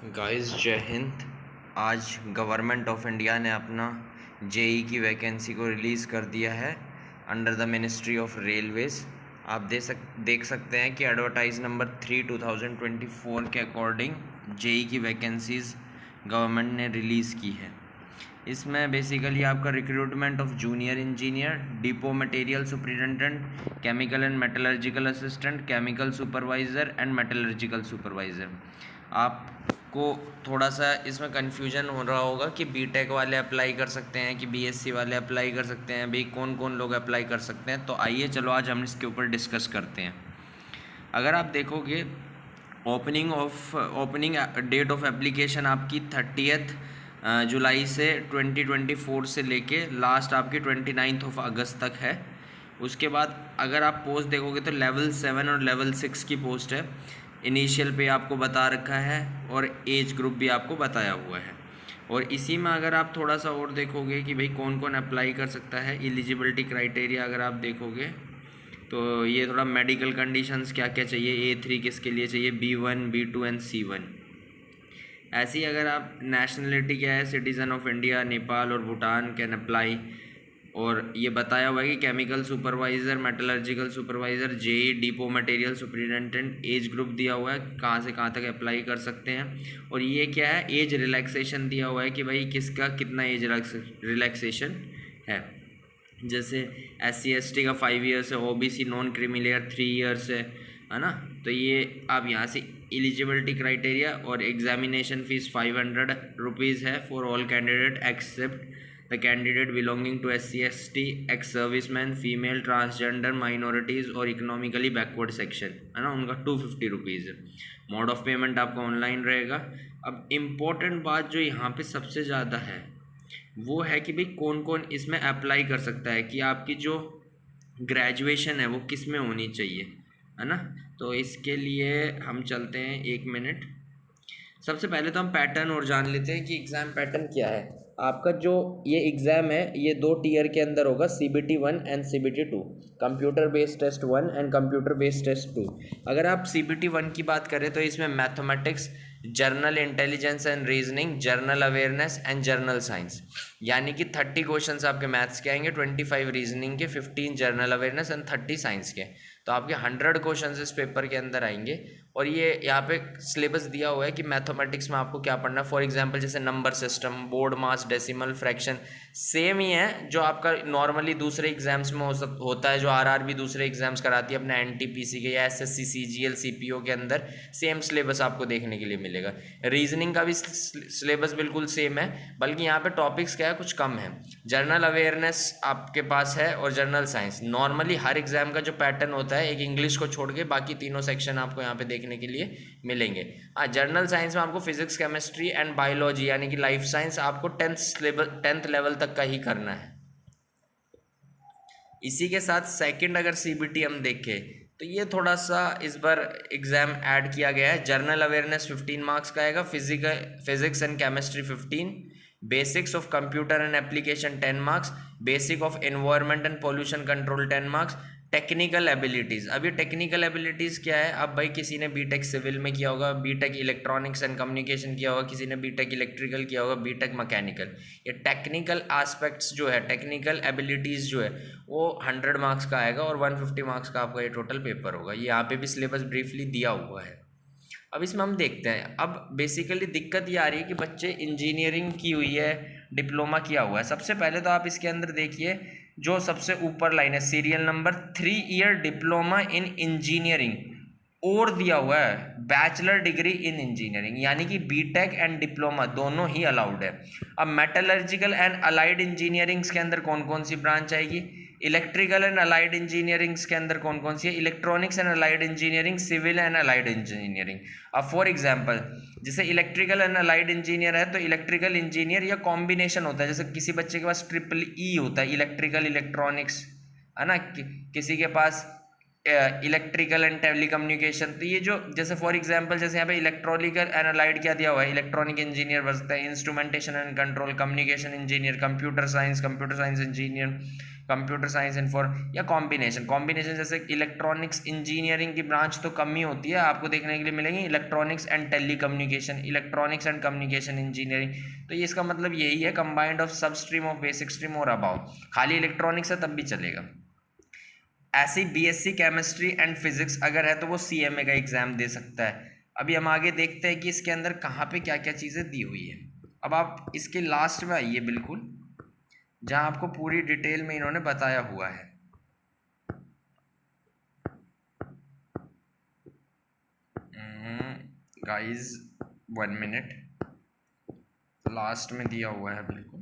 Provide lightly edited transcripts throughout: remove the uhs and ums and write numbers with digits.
Guys जय हिंद। आज government of India ने अपना जेई की वैकेंसी को रिलीज़ कर दिया है under the ministry of railways. आप देख सकते हैं कि एडवर्टाइज नंबर 3/2024 के अकॉर्डिंग जेई की वैकेंसीज़ गवर्नमेंट ने रिलीज़ की है। इसमें बेसिकली आपका recruitment of junior engineer, depot material superintendent, chemical and metallurgical assistant, chemical supervisor and metallurgical supervisor. आपको थोड़ा सा इसमें कन्फ्यूजन हो रहा होगा कि बीटेक वाले अप्लाई कर सकते हैं कि बीएससी वाले अप्लाई कर सकते हैं, भाई कौन कौन लोग अप्लाई कर सकते हैं। तो आइए चलो आज हम इसके ऊपर डिस्कस करते हैं। अगर आप देखोगे ओपनिंग डेट ऑफ एप्लीकेशन आपकी 30 जुलाई से 2024 से लेके लास्ट आपकी 29 अगस्त तक है। उसके बाद अगर आप पोस्ट देखोगे तो लेवल 7 और लेवल 6 की पोस्ट है। इनिशियल पे आपको बता रखा है और एज ग्रुप भी आपको बताया हुआ है। और इसी में अगर आप थोड़ा सा और देखोगे कि भाई कौन कौन अप्लाई कर सकता है, एलिजिबिलिटी क्राइटेरिया अगर आप देखोगे तो ये थोड़ा मेडिकल कंडीशंस क्या क्या चाहिए, A3 किसके लिए चाहिए, B1 B2 एंड C1। ऐसे ही अगर आप नेशनलिटी क्या है, सिटीज़न ऑफ इंडिया, नेपाल और भूटान कैन अप्लाई। और ये बताया हुआ है कि chemical supervisor, metallurgical supervisor, JE, depot material superintendent, age group दिया हुआ है कहाँ से कहाँ तक अप्लाई कर सकते हैं। और ये क्या है, एज रिलैक्सेशन दिया हुआ है कि भाई किसका कितना एज रिलैक्सेशन है। जैसे SC/ST का 5 ईयर्स है, OBC non creamy layer 3 years है ना। तो ये आप यहाँ से एलिजिबिलिटी क्राइटेरिया और एग्जामिनेशन फ़ीस 500 रुपीज़ है for all candidate except the candidate belonging to SC/ST, ex serviceman, female, transgender, minorities और इकोनॉमिकली बैकवर्ड सेक्शन है ना, उनका 250 रुपीज़ है। मोड ऑफ पेमेंट आपका ऑनलाइन रहेगा। अब इम्पोर्टेंट बात जो यहाँ पे सबसे ज़्यादा है वो है कि भाई कौन कौन इसमें अप्लाई कर सकता है, कि आपकी जो ग्रेजुएशन है वो किस में होनी चाहिए, है ना। तो इसके लिए हम चलते हैं 1 मिनट। सबसे पहले तो हम पैटर्न और जान लेते हैं कि एग्ज़ाम पैटर्न क्या है। आपका जो ये एग्ज़ाम है ये 2 टीयर के अंदर होगा, CBT 1 and CBT 2, computer based test 1 and computer based test 2। अगर आप CBT 1 की बात करें तो इसमें mathematics, journal intelligence and reasoning, journal awareness and journal science, यानी कि 30 क्वेश्चंस आपके मैथ्स के आएंगे, 25 रीजनिंग के, 15 जर्नल अवेयरनेस एंड 30 साइंस के। तो आपके 100 क्वेश्चंस इस पेपर के अंदर आएंगे। और ये यहाँ पे सिलेबस दिया हुआ है कि मैथमेटिक्स में आपको क्या पढ़ना है। फॉर एग्जांपल जैसे नंबर सिस्टम, बोर्ड मास, डेसिमल, फ्रैक्शन, सेम ही है जो आपका नॉर्मली दूसरे एग्जाम्स में होता है, जो RRB दूसरे एग्जाम्स कराती है अपने NTPC के या SSC CGL CPO के अंदर। सेम सिलेबस आपको देखने के लिए मिलेगा। रीजनिंग का भी सिलेबस बिल्कुल सेम है, बल्कि यहाँ पे टॉपिक्स क्या है कुछ कम है। जर्नल अवेयरनेस आपके पास है और जर्नल साइंस। नॉर्मली हर एग्जाम का जो पैटर्न होता है, एक इंग्लिश को छोड़ के बाकी तीनों सेक्शन आपको यहाँ पे देखने के लिए मिलेंगे। हाँ, जर्नल साइंस में आपको फिजिक्स, केमिस्ट्री एंड बायोलॉजी यानी कि लाइफ साइंस आपको 10th लेवल तक का ही करना है। इसी के साथ सेकंड अगर CBT हम देखें तो ये थोड़ा सा इस बार एग्जाम ऐड किया गया है। जर्नल अवेयरनेस 15 मार्क्स का आएगा, physics and chemistry 15, basics of computer and application 10 marks, basic of environment and pollution control 10 marks, technical abilities. अब ये टेक्निकल एबिलिटीज़ क्या है, अब भाई किसी ने बीटेक सिविल में किया होगा, बीटेक इलेक्ट्रॉनिक्स एंड कम्युनिकेशन किया होगा, किसी ने बीटेक इलेक्ट्रिकल किया होगा, बीटेक मैकेनिकल। ये टेक्निकल एस्पेक्ट्स जो है, टेक्निकल एबिलिटीज़ जो है वो 100 मार्क्स का आएगा और 150 मार्क्स का आपका ये टोटल पेपर होगा। ये यहाँ पे भी सिलेबस ब्रीफली दिया हुआ है। अब इसमें हम देखते हैं। अब बेसिकली दिक्कत ये आ रही है कि बच्चे इंजीनियरिंग की हुई है, डिप्लोमा किया हुआ है। सबसे पहले तो आप इसके अंदर देखिए जो सबसे ऊपर लाइन है, सीरियल नंबर 3 ईयर डिप्लोमा इन इंजीनियरिंग और दिया हुआ है बैचलर डिग्री इन इंजीनियरिंग, यानी कि बीटेक एंड डिप्लोमा दोनों ही अलाउड है। अब मेटलर्जिकल एंड अलाइड इंजीनियरिंग्स के अंदर कौन कौन सी ब्रांच आएगी, इलेक्ट्रिकल एंड अलाइड इंजीनियरिंग्स के अंदर कौन कौन सी है, electronics and allied engineering, civil and allied engineering. अब फॉर एग्जांपल जैसे इलेक्ट्रिकल एंड अलाइड इंजीनियर है तो इलेक्ट्रिकल इंजीनियर या कॉम्बिनेशन होता है, जैसे किसी बच्चे के पास ट्रिपल होता है, इलेक्ट्रिकल इलेक्ट्रॉनिक्स, है ना, किसी के पास इलेक्ट्रिकल एंड टेलीकम्युनिकेशन। तो ये जो जैसे फॉर एग्जांपल जैसे यहाँ पे इलेक्ट्रॉनिकल एंड अलाइड क्या दिया हुआ है, इलेक्ट्रॉनिक इंजीनियर बचता है, instrumentation and control, communication engineer, computer science engineer, computer science या कॉम्बिनेशन जैसे इलेक्ट्रॉनिक्स इंजीनियरिंग की ब्रांच तो कम ही होती है, आपको देखने के लिए मिलेंगे electronics and telecommunication, electronics and communication engineering. तो ये इसका मतलब यही है, कंबाइंड ऑफ सब stream of basic stream or above. खाली इलेक्ट्रॉनिक्स है तब भी चलेगा। ऐसी बीएससी केमिस्ट्री एंड फिजिक्स अगर है तो वो सीएमए का एग्जाम दे सकता है। अभी हम आगे देखते हैं कि इसके अंदर कहाँ पे क्या क्या चीज़ें दी हुई है। अब आप इसके लास्ट में आइए बिल्कुल, जहाँ आपको पूरी डिटेल में इन्होंने बताया हुआ है। गाइस 1 मिनट, लास्ट में दिया हुआ है बिल्कुल,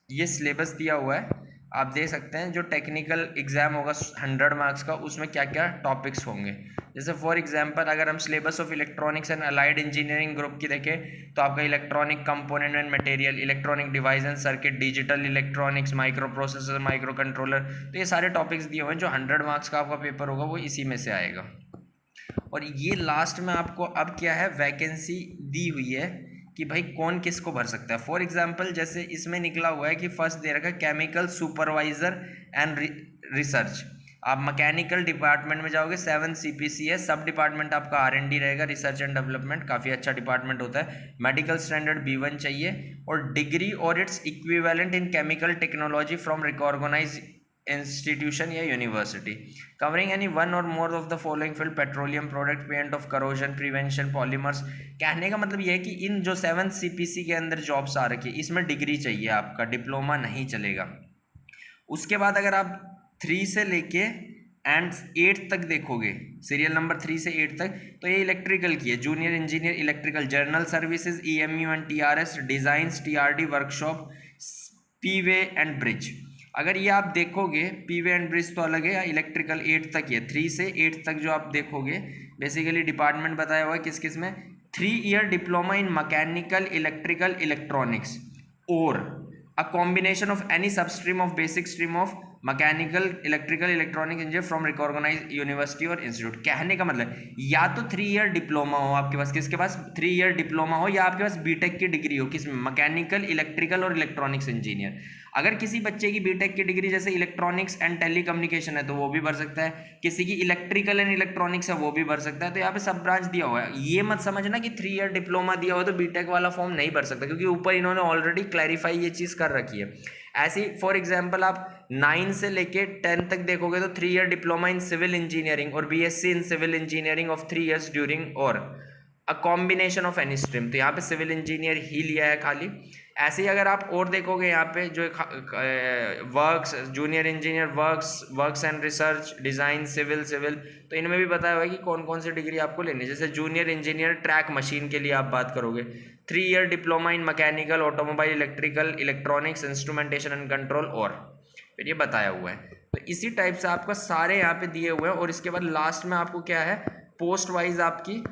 ये सिलेबस दिया हुआ है, आप देख सकते हैं। जो टेक्निकल एग्जाम होगा 100 मार्क्स का, उसमें क्या क्या टॉपिक्स होंगे। जैसे फॉर एग्जांपल अगर हम syllabus of electronics and allied engineering group की देखें तो आपका electronic component and material, electronic device and circuit, digital electronics, micro processor, micro controller, तो ये सारे टॉपिक्स दिए हुए हैं। जो 100 मार्क्स का आपका पेपर होगा वो इसी में से आएगा। और ये लास्ट में आपको अब क्या है, वैकेंसी दी हुई है कि भाई कौन किसको भर सकता है। फॉर एग्जांपल जैसे इसमें निकला हुआ है कि फर्स्ट दे रखा है केमिकल सुपरवाइजर एंड रिसर्च। आप मैकेनिकल डिपार्टमेंट में जाओगे, 7 CPC है, सब डिपार्टमेंट आपका R&D रहेगा, रिसर्च एंड डेवलपमेंट, काफ़ी अच्छा डिपार्टमेंट होता है। मेडिकल स्टैंडर्ड B1 चाहिए और degree or its equivalent in chemical technology from recognised institution या university, covering any one or more of the following field, petroleum product, paint of corrosion prevention, polymers. कहने का मतलब ये है कि इन जो 7 CPC के अंदर जॉब्स आ रखी है इसमें डिग्री चाहिए, आपका डिप्लोमा नहीं चलेगा। उसके बाद अगर आप 3 से लेके एंड 8 तक देखोगे, सीरियल नंबर 3 से 8 तक, तो ये इलेक्ट्रिकल की है, junior engineer electrical, general services, EMU and TRS, designs, TRD, workshop, P way and bridge. अगर ये आप देखोगे पीवे एंड ब्रिज तो अलग है, इलेक्ट्रिकल 8 तक है। 3 से 8 तक जो आप देखोगे बेसिकली डिपार्टमेंट बताया हुआ है किस किस में। 3 year diploma in mechanical electrical electronics or a combination of any sub stream of basic stream of mechanical electrical electronic engineer from recognised university or institute. कहने का मतलब या तो 3 ईयर डिप्लोमा हो आपके पास, किसके पास 3 ईयर डिप्लोमा हो, या आपके पास बीटेक की डिग्री हो किसमें, मैकेनिकल इलेक्ट्रिकल और इलेक्ट्रॉनिक्स इंजीनियर। अगर किसी बच्चे की बीटेक की डिग्री जैसे इलेक्ट्रॉनिक्स एंड टेलीकम्युनिकेशन है तो वो भी भर सकता है, किसी की इलेक्ट्रिकल एंड इलेक्ट्रॉनिक्स है वो भी भर सकता है। तो यहाँ पे सब ब्रांच दिया हुआ है। ये मत समझना कि 3 ईयर डिप्लोमा दिया हुआ तो बीटेक वाला फॉर्म नहीं भर सकता, क्योंकि ऊपर इन्होंने ऑलरेडी क्लैरिफाई ये चीज़ कर रखी है। ऐसी फॉर एग्जाम्पल आप 9 से लेके 10 तक देखोगे तो 3 year diploma in civil engineering or BSc in civil engineering of 3 years duration or a combination of any stream. तो यहाँ पे सिविल इंजीनियर ही लिया है खाली। ऐसे ही अगर आप और देखोगे यहाँ पे जो works, junior engineer works and research, design, civil, तो इनमें भी बताया हुआ है कि कौन कौन सी डिग्री आपको लेनी है। जैसे जूनियर इंजीनियर ट्रैक मशीन के लिए आप बात करोगे, 3 year diploma in mechanical, automobile, electrical, electronics, instrumentation and control, और फिर ये बताया हुआ है। तो इसी टाइप से आपका सारे यहाँ पे दिए हुए हैं। और इसके बाद लास्ट में आपको क्या है, पोस्ट वाइज आपकी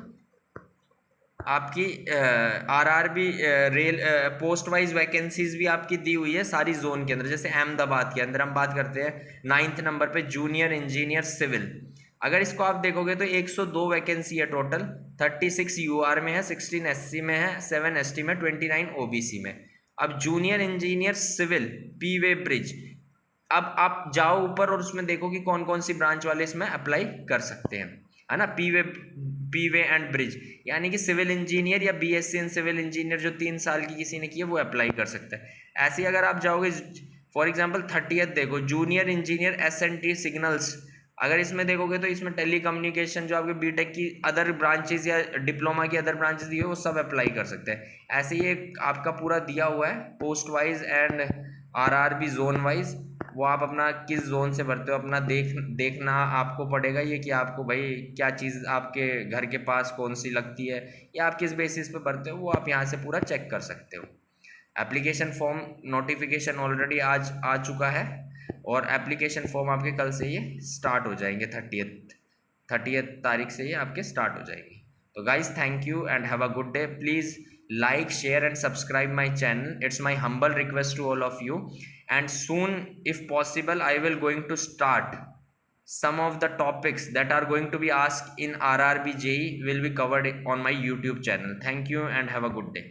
RRB rail post wise vacancies भी आपकी दी हुई है सारी जोन के अंदर। जैसे अहमदाबाद के अंदर हम बात करते हैं 9th नंबर पे जूनियर इंजीनियर सिविल, अगर इसको आप देखोगे तो 102 वैकेंसी है टोटल, 36 UR में है, 16 SC में है, 7 ST में, 29 OBC में। अब जूनियर इंजीनियर सिविल पीवे ब्रिज, अब आप जाओ ऊपर और उसमें देखो कि कौन कौन सी ब्रांच वाले इसमें अप्लाई कर सकते हैं, है ना। पीवे एंड ब्रिज यानी कि सिविल इंजीनियर या BSc इन सिविल इंजीनियर जो 3 साल की किसी ने की है वो अप्लाई कर सकता है। ऐसे ही अगर आप जाओगे फॉर एग्जांपल 30th देखो, जूनियर इंजीनियर SNT सिग्नल्स, अगर इसमें देखोगे तो इसमें टेलीकम्युनिकेशन जो आपके बीटेक की अदर ब्रांचेज या डिप्लोमा की अदर ब्रांचेज दी है वो सब अप्लाई कर सकते हैं। ऐसे ही एक आपका पूरा दिया हुआ है post wise and RRB zone wise, वो आप अपना किस जोन से भरते हो अपना देखना आपको पड़ेगा ये कि आपको भाई क्या चीज़ आपके घर के पास कौन सी लगती है या आप किस बेसिस पे भरते हो वो आप यहाँ से पूरा चेक कर सकते हो। एप्लीकेशन फॉर्म नोटिफिकेशन ऑलरेडी आज आ चुका है और एप्लीकेशन फॉर्म आपके कल से ये स्टार्ट हो जाएंगे, 30th तारीख से ये आपके स्टार्ट हो जाएगी। तो guys thank you and have a good day. Please like, share and subscribe my channel. It's my humble request to all of you, and soon if possible I will going to start some of the topics that are going to be asked in RRB JEE will be covered on my YouTube channel. Thank you and have a good day.